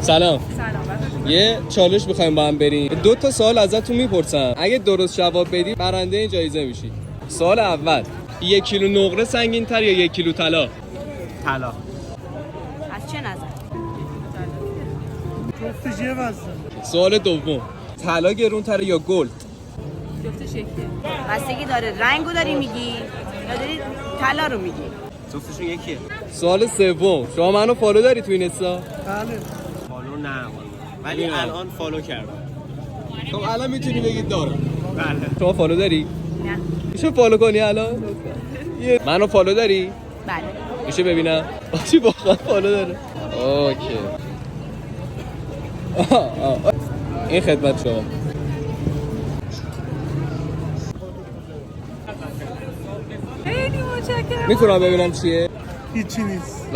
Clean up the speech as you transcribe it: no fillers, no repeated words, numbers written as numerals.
سلام. یه چالش می‌خوایم با هم بریم. 2 تا سوال ازتون میپرسم. اگه درست جواب بدی برنده این جایزه میشی. سوال اول، 1 کیلو نقره سنگین‌تر یا 1 کیلو طلا؟ طلا. از چه نظر؟ جفتش یه وزنه. سوال دوم، طلا گرون‌تره یا گلد؟ جفتش یکیه. بستگی داره رنگو داری میگی یا داری طلا رو میگی؟ جفتشون یکیه. سوال سوم، شما منو فالو داری تو اینستا؟ بله. فالو نه ولی الان فالو کردم. خب الان میتونی بگید دارم. بله. شما فالو داری؟ نه. میشه فالو کنی الان؟ منو فالو داری؟ بله. میشه ببینم؟ آشی واقعا فالو داره. اوکی. این خدمت شما. خیلی متشکرم. میتونم ببینم چیه؟ هیچی نیست.